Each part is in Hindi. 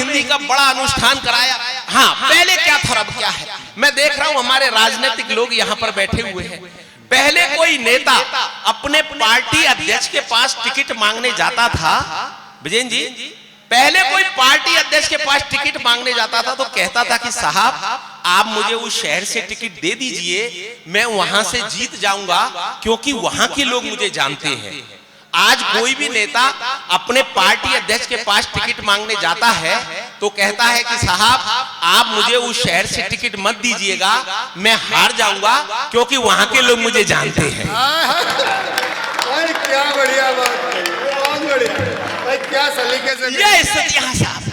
हिंदी का बड़ा अनुष्ठान कराया। हाँ, पहले क्या था और अब क्या है। मैं देख रहा हूं हमारे राजनीतिक लोग यहाँ पर बैठे हुए हैं। पहले कोई नेता अपने पार्टी अध्यक्ष के पास टिकट मांगने जाता था, विजयन जी, पहले कोई पार्टी अध्यक्ष के पास टिकट मांगने जाता था तो कहता था कि साहब आप मुझे उस शहर से टिकट दे दीजिए, मैं वहां से जीत जाऊंगा क्योंकि वहां के लोग मुझे जानते हैं। आज कोई भी नेता अपने पार्टी अध्यक्ष के पास टिकट मांगने जाता है तो कहता है कि साहब आप मुझे उस शहर से टिकट मत दीजिएगा, मैं हार जाऊंगा क्योंकि वहां के लोग मुझे जानते हैं। क्या बढ़िया बात है, बहुत बढ़िया, क्या सलीके से। ये स्थितियां साहब,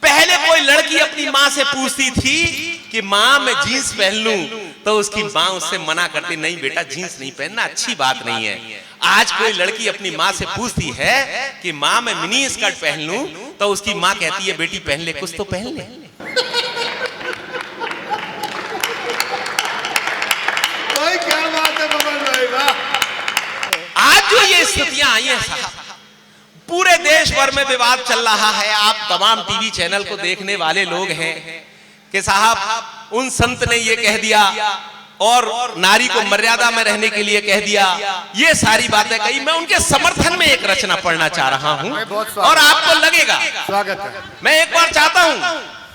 पहले कोई लड़की अपनी माँ से पूछती थी कि माँ मैं जीन्स पहन लूं, तो उसकी माँ उससे मना करती, नहीं बेटा जीन्स नहीं पहनना, अच्छी बात नहीं है। आज कोई लड़की अपनी माँ से पूछती है कि माँ मैं मिनी स्कर्ट पहन लूं, तो उसकी माँ कहती है बेटी पहन ले, कुछ तो पहन ले। भाई क्या बात है बबन भाई, वाह। आज जो ये स्थितियां आई हैं साहब, पूरे देश भर में विवाद चल रहा है। आप तमाम टीवी चैनल को देखने वाले लोग हैं कि साहब उन संत ने ये कह दिया और नारी को मर्यादा में रहने के लिए कह दिया, ये सारी बातें कही। मैं उनके समर्थन में एक रचना पढ़ना चाह रहा हूं और आपको लगेगा स्वागत है। मैं एक बार चाहता हूं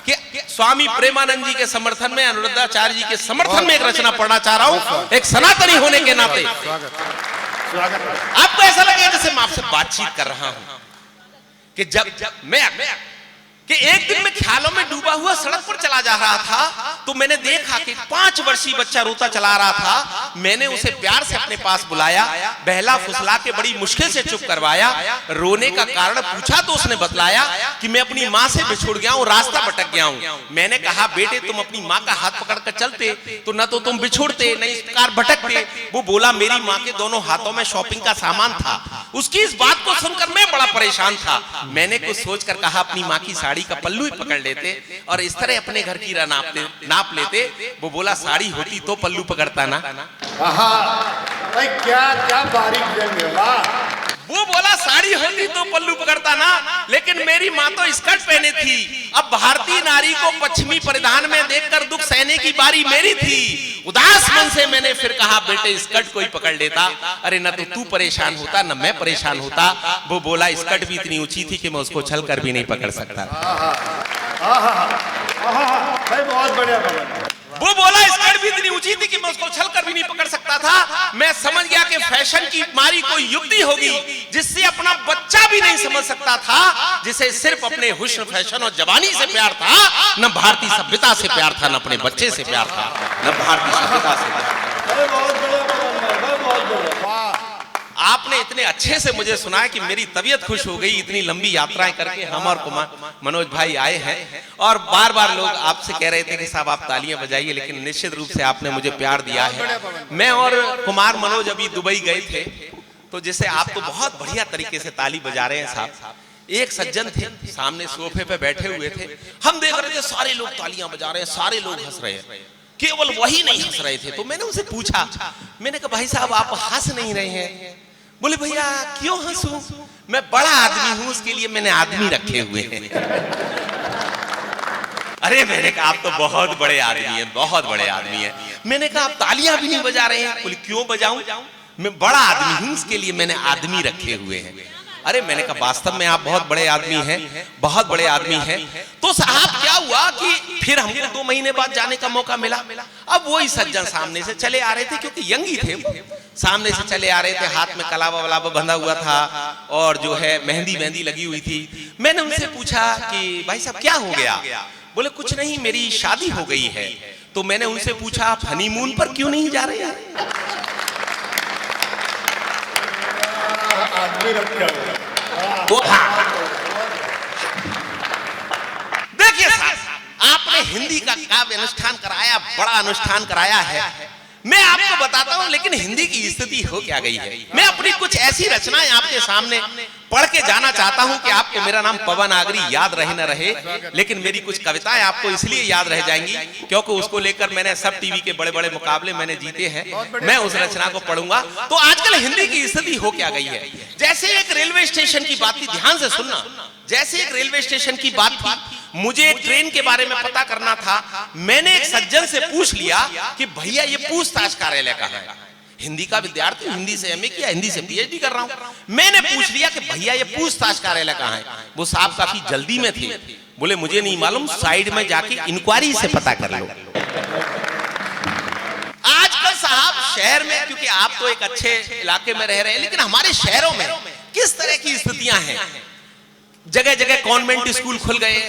कि स्वामी प्रेमानंद जी के समर्थन में, अनुरुद्धाचार्य जी के समर्थन में एक रचना पढ़ना चाह रहा हूं, एक सनातनी होने के नाते। आपको ऐसा लगेगा जैसे मैं आपसे बातचीत कर रहा हूं कि जब मैं कि एक दिन मैं ख्यालों में डूबा हुआ सड़क पर चला जा रहा था तो मैंने देखा कि 5 वर्षीय बच्चा रोता चला रहा था। मैंने उसे प्यार से अपने पास बुलाया, बहला फुसला के बड़ी मुश्किल से चुप करवाया। रोने का कारण पूछा तो उसने बतलाया कि मैं अपनी माँ से बिछुड़ गया हूँ, रास्ता भटक गया हूँ। मैंने कहा बेटे तुम अपनी माँ का हाथ पकड़कर चलते तो न तो तुम बिछुड़ते न इस प्रकार भटकते। वो बोला मेरी माँ के दोनों हाथों में शॉपिंग का सामान था। उसकी इस बात को सुनकर मैं बड़ा परेशान था। मैंने कुछ सोचकर कहा अपनी माँ की साड़ी का पल्लू ही पकड़ लेते और इस तरह अपने घर की नाप लेते। वो बोला साड़ी होती तो पल्लू पकड़ता ना। भाई क्या क्या बारीक जंग है, वाह। वो बोला साड़ी होती तो पल्लू पकड़ता ना, लेकिन मेरी माँ तो स्कर्ट पहने थी। अब भारतीय नारी को पश्चिमी परिधान में देखकर दुख सहने की बारी मेरी थी। उदास मन से मैंने फिर कहा बेटे स्कर्ट कोई पकड़ लेता। अरे न तो तू परेशान होता न मैं परेशान होता। वो बोला स्कर्ट भी इतनी ऊंची थी कि मैं उसको छल कर भी नहीं पकड़ सकता। भाई बहुत बढ़िया बबन। वो बोला स्कर्ट भी इतनी ऊंची थी कि मैं उसको छल कर भी नहीं पकड़ सकता था। मैं समझ गया कि फैशन की मारी कोई युक्ति होगी जिससे अपना बच्चा भी नहीं समझ सकता था, जिसे सिर्फ अपने हुस्न फैशन और जवानी से प्यार था, न भारतीय सभ्यता से प्यार था, न अपने बच्चे से प्यार था, न भारतीय सभ्यता से प्यार था। बहुत बढ़िया। आपने इतने अच्छे से मुझे सुनाया कि मेरी तबीयत खुश हो गई। इतनी लंबी यात्राएं करके हम और मनोज भाई आए हैं और बार बार लोग आपसे कह रहे थे कि साहब आप तालियां बजाइए, लेकिन निश्चित रूप से आपने मुझे प्यार दिया है। मैं और कुमार मनोज अभी दुबई गए थे, तो जैसे आप तो बहुत बढ़िया तरीके से ताली बजा रहे हैं साहब। एक सज्जन थे सामने सोफे पे बैठे हुए थे, हम देख रहे थे सारे लोग तालियां बजा रहे हैं, सारे लोग हंस रहे हैं, केवल वही नहीं हंस रहे थे। तो मैंने उनसे पूछा, मैंने कहा भाई साहब आप हंस नहीं रहे हैं। बोले भैया क्यों हंसूं, मैं बड़ा आदमी हूं उसके लिए मैंने आदमी रखे हुए हैं। अरे मैंने कहा आप तो बहुत बड़े आदमी हैं, बहुत बड़े आदमी हैं। मैंने कहा आप तालियां भी नहीं बजा रहे हैं। बोले क्यों बजाऊं, मैं बड़ा आदमी हूं उसके लिए मैंने आदमी रखे हुए हैं। अरे मैंने कहा वास्तव में आप बहुत बड़े आदमी हैं, बहुत बड़े आदमी हैं। तो साहब क्या हुआ कि फिर हमको 2 महीने बाद जाने का मौका मिला। अब वही सज्जन सामने से चले आ रहे थे, क्योंकि यंगी थे, सामने से चले आ रहे थे, हाथ में कलावा वलावा बंधा हुआ था और जो है मेहंदी लगी हुई थी। मैंने उनसे पूछा कि भाई साहब क्या हो गया। बोले कुछ नहीं मेरी शादी हो गई है। तो मैंने उनसे पूछा आप हनीमून पर क्यों नहीं जा रहे हैं। आदमी रखा हुआ। तो हाँ देखिए साहब, आपने हिंदी का काव्य अनुष्ठान कराया, बड़ा अनुष्ठान कराया है। मैं आपको बताता हूं लेकिन हिंदी की स्थिति हो क्या गई है। मैं अपनी कुछ ऐसी रचनाएं आपके सामने पढ़ के जाना चाहता हूं कि आपको मेरा नाम पवन आगरी याद रहे न रहे, लेकिन मेरी कुछ कविताएं आपको इसलिए याद रह जाएंगी क्योंकि उसको लेकर मैंने सब टीवी के बड़े बड़े मुकाबले मैंने जीते हैं। मैं उस रचना को पढ़ूंगा। तो आजकल हिंदी की स्थिति हो क्या गई है। जैसे एक रेलवे स्टेशन की बात थी, ध्यान से सुनना, जैसे एक रेलवे स्टेशन की बात थी मुझे ट्रेन के बारे में पता करना था। मैंने एक सज्जन से पूछ लिया कि भैया ये पूछताछ कार्यालय कहाँ है। हिंदी का विद्यार्थी, हिंदी से एमए किया, हिंदी से पीएचडी कर रहा हूं। मैंने पूछ लिया कि भैया ये पूछताछ कार्यालय कहाँ है। वो साहब काफी जल्दी में थे, बोले मुझे नहीं मालूम, साइड में जाके इंक्वायरी से पता कर लो। आजकल साहब शहर में, क्योंकि आप तो एक अच्छे इलाके में रह रहे हैं, लेकिन हमारे शहरों में किस तरह की स्थितियां हैं। जगह जगह कॉन्वेंट स्कूल खुल गए,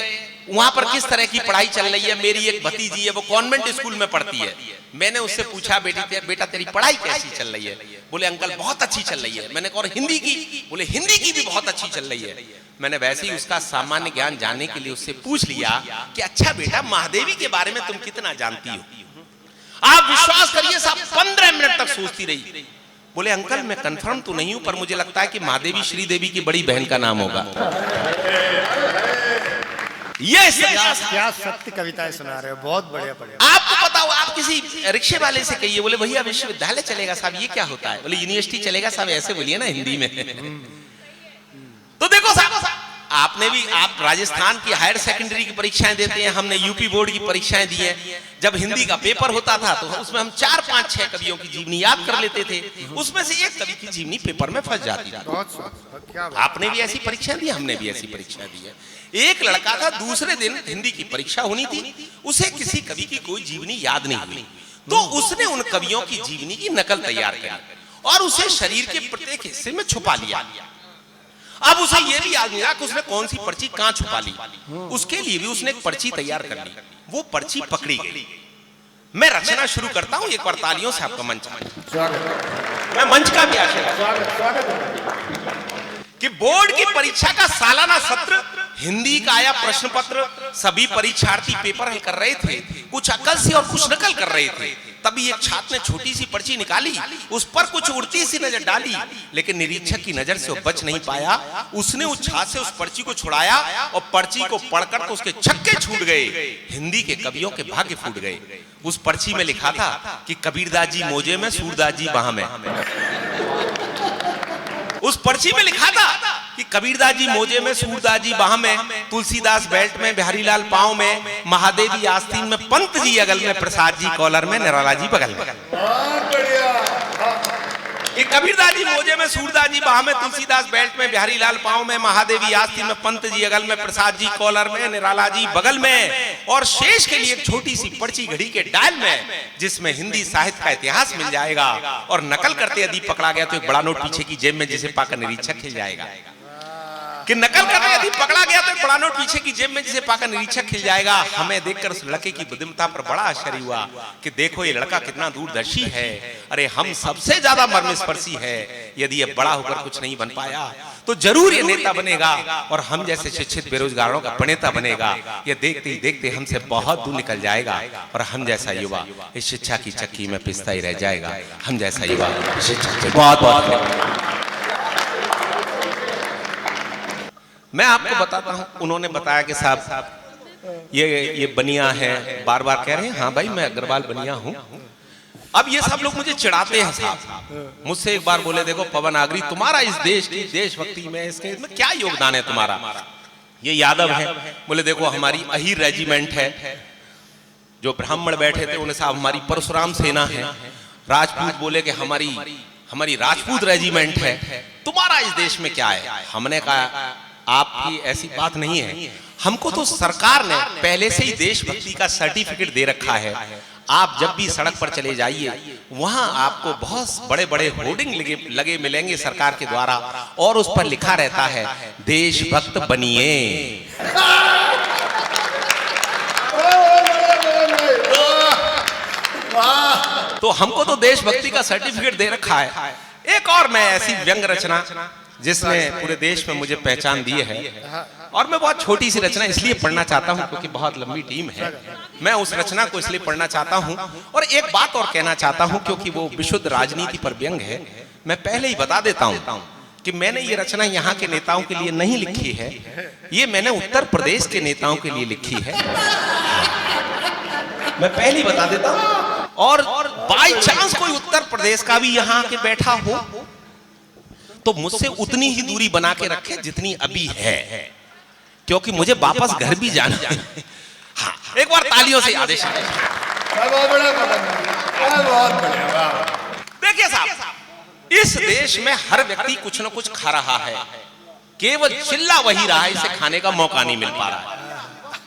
वहां पर किस तरह की पढ़ाई चल रही है। मेरी एक भतीजी है, वो कॉन्वेंट स्कूल में पढ़ती है। मैंने उससे पूछा बेटा तेरी पढ़ाई कैसी चल रही है। बोले अंकल बहुत अच्छी चल रही है। मैंने कहा और हिंदी की? बोले हिंदी की भी बहुत अच्छी चल रही है। मैंने वैसे ही उसका सामान्य ज्ञान जानने के लिए उससे पूछ लिया कि अच्छा बेटा महादेवी के बारे में तुम कितना जानती हो। आप विश्वास करिए साहब 15 मिनट तक सोचती रही। बोले अंकल मैं कंफर्म तो नहीं हूं, पर मुझे लगता है कि महादेवी श्रीदेवी की बड़ी बहन का नाम होगा। ये क्या सत्य कविताएं सुना रहे हो, बहुत बढ़िया बढ़िया। आपको पता हो, आप किसी रिक्शे वाले से कहिए, बोले भैया विश्वविद्यालय चलेगा साहब, ये क्या होता है? बोले यूनिवर्सिटी चलेगा साहब, ऐसे बोलिए ना हिंदी में। तो देखो साहब, आपने भी, आप राजस्थान की हायर सेकेंडरी की परीक्षाएं देते हैं, हमने यूपी बोर्ड की परीक्षाएं दी हैं। जब हिंदी का पेपर होता था तो उसमें हम 4, 5, 6 कवियों की जीवनी याद कर लेते थे। उसमें से एक कवि की जीवनी पेपर में फंस जाती थी। आपने भी ऐसी परीक्षाएं दी, हमने भी ऐसी परीक्षाएं दी है। एक लड़का था, दूसरे दिन हिंदी की परीक्षा होनी थी, उसे किसी कवि की कोई जीवनी याद नहीं हुई, तो उसने उन कवियों की जीवनी की नकल तैयार करी और उसे शरीर के प्रत्येक हिस्से में छुपा लिया। अब उसे यह भी याद नहीं रहा कि उसने कौन सी पर्ची कहां छुपा ली। उसके लिए भी उसने एक पर्ची तैयार कर ली, वो पर्ची पकड़ी गई। मैं रचना शुरू करता हूं, एक बार तालियों से आपका मंच, मैं मंच का भी आशीर्वाद कि बोर्ड की परीक्षा का सालाना सत्र हिंदी का आया प्रश्न पत्र। सभी परीक्षार्थी पेपर हल कर रहे थे, कुछ अकल से और कुछ नकल कर रहे थे। तभी एक छात्र ने छोटी सी पर्ची निकाली, उस पर कुछ उड़ती सी नजर डाली, लेकिन निरीक्षक की नजर से वो बच नहीं पाया। उसने उस छात्र से उस पर्ची को छुड़ाया और पर्ची को पढ़कर तो उसके छक्के छूट गए। हिंदी के कवियों के भाग्य फूट गए। उस पर्ची में लिखा था कि कबीरदास जी मोजे में, सूरदास जी बाह में। उस पर्ची में लिखा था कि कबीरदास जी मोजे में, सूरदास जी बाह में, तुलसीदास बेल्ट में, बिहारी लाल पांव में, महादेवी आस्तीन में, पंत जी अगल में, प्रसाद जी कॉलर में, निराला जी बगल में। बहुत बढ़िया। कि कबीरदास जी मोजे में, सूरदास जी बाह में, तुलसीदास बेल्ट में, बिहारी लाल पांव में, महादेवी आस्तीन में, पंत जी अगल में, प्रसाद जी कॉलर में, निराला जी बगल में, और शेष के लिए एक छोटी सी पर्ची घड़ी के डायल में, जिसमें हिंदी साहित्य का इतिहास मिल जाएगा। और नकल करते यदि पकड़ा गया तो एक बड़ा नोट पीछे की जेब में, जिसे पाकर निरीक्षक खिल जाएगा। कि नकल करते यदि पकड़ा गया तो एक बड़ा नोट पीछे की जेब में, जिसे पाकर निरीक्षक खिल जाएगा। हमें देखकर उस लड़के की बुद्धिमत्ता पर बड़ा आश्चर्य हुआ कि देखो ये लड़का कितना दूरदर्शी है। अरे हम सबसे ज्यादा मर्मस्पर्शी है। यदि ये बड़ा होकर कुछ नहीं बन पाया तो जरूर ये नेता बनेगा और हम जैसे शिक्षित बेरोजगारों का प्रणेता बनेगा। ये देखते ही देखते हमसे बहुत दूर निकल जाएगा और हम जैसा युवा इस शिक्षा की चक्की में पिसता ही रह जाएगा। हम जैसा युवा शिक्षा से बहुत बहुत। मैं आपको बताता हूं, उन्होंने बताया कि साहब ये बनिया है, बार बार कह रहे हैं हाँ भाई मैं अग्रवाल बनिया हूं। अब ये सब लोग मुझे चिढ़ाते हैं साहब। मुझसे एक बार बोले देखो पवन आगरी तुम्हारा इस देश की देशभक्ति में, इसके में क्या योगदान है तुम्हारा? ये यादव है। बोले देखो हमारी अहीर रेजिमेंट है, जो ब्राह्मण बैठे थे उन्हें साहब हमारी परशुराम सेना है। राजपूत बोले कि हमारी राजपूत रेजिमेंट है। तुम्हारा इस देश में क्या है? हमने कहा आपकी ऐसी बात नहीं है, हमको तो सरकार ने पहले से ही देशभक्ति का सर्टिफिकेट दे रखा है। आप जब भी सड़क पर चले जाइए वहां आपको बहुत बड़े बड़े होर्डिंग लगे मिलेंगे सरकार के द्वारा, और उस पर लिखा रहता है देशभक्त बनिए। तो हमको तो देशभक्ति का सर्टिफिकेट दे रखा है। एक और मैं ऐसी व्यंग रचना जिसने पूरे देश में मुझे पहचान दी है, और मैं बहुत छोटी सी रचना इसलिए पढ़ना चाहता हूं क्योंकि बहुत लंबी टीम है। मैं उस रचना को इसलिए पढ़ना चाहता हूं और एक बात और कहना चाहता हूं क्योंकि वो विशुद्ध राजनीति पर व्यंग है। मैं पहले ही बता देता हूं कि मैंने ये रचना यहाँ के नेताओं के लिए नहीं लिखी है, ये मैंने उत्तर प्रदेश के नेताओं के लिए लिखी है। मैं पहले ही बता देता हूं, और बाई चांस कोई उत्तर प्रदेश का भी यहाँ के बैठा हो तो मुझसे उतनी ही दूरी बना के रखे जितनी अभी है। क्योंकि मुझे वापस घर भी जाना है। हाँ, एक बार तालियों से आदेश। बहुत बड़ा बहुत बढ़िया वाह। देखिए साहब, इस देश में हर व्यक्ति कुछ न कुछ खा रहा है, केवल चिल्ला वही रहा है, इसे खाने का मौका नहीं मिल पा रहा है,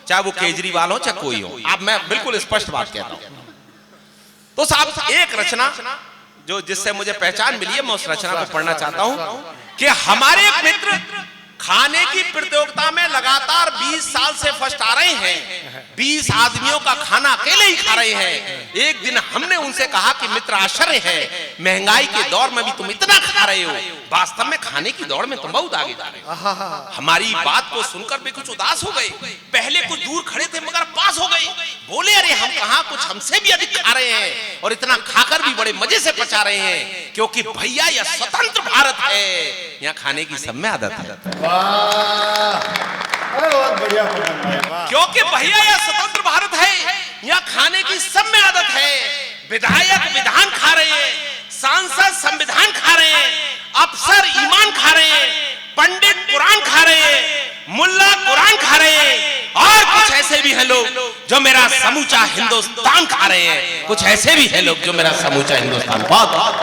चाहे वो केजरीवाल हो चाहे कोई हो। अब मैं बिल्कुल स्पष्ट बात कहता हूं। तो साहब एक रचना जो जिससे मुझे पहचान मिली है, मैं उस रचना को पढ़ना चाहता हूं कि हमारे एक मित्र खाने की प्रतियोगिता में लगातार 20 साल से फर्स्ट आ रहे हैं, 20 आदमियों का खाना अकेले ही खा रहे हैं। एक दिन हमने उनसे कहा कि मित्र आश्चर्य है, महंगाई के दौर में भी तुम इतना खा रहे हो, वास्तव में खाने की दौड़ में तुम बहुत आगे जा रहे हो। हमारी बात को सुनकर भी कुछ उदास हो गए, पहले कुछ दूर खड़े थे मगर पास हो गए, बोले अरे हम कहां, कुछ हमसे भी अधिक खा रहे हैं और इतना खाकर भी बड़े मजे से पचा रहे हैं, क्योंकि भैया यह स्वतंत्र भारत है, यहाँ खाने की सब में आदत है। बहुत बढ़िया वाह। क्योंकि भैया यह स्वतंत्र भारत है, यहाँ खाने की सब में आदत है। विधायक विधान खा रहे हैं, सांसद संविधान खा रहे हैं, अफसर ईमान खा रहे हैं, पंडित कुरान खा रहे हैं, मुल्ला कुरान खा रहे हैं, और कुछ ऐसे भी हैं लोग जो मेरा समूचा हिंदुस्तान खा रहे हैं। कुछ ऐसे भी हैं लोग जो मेरा समूचा हिंदुस्तान बहुत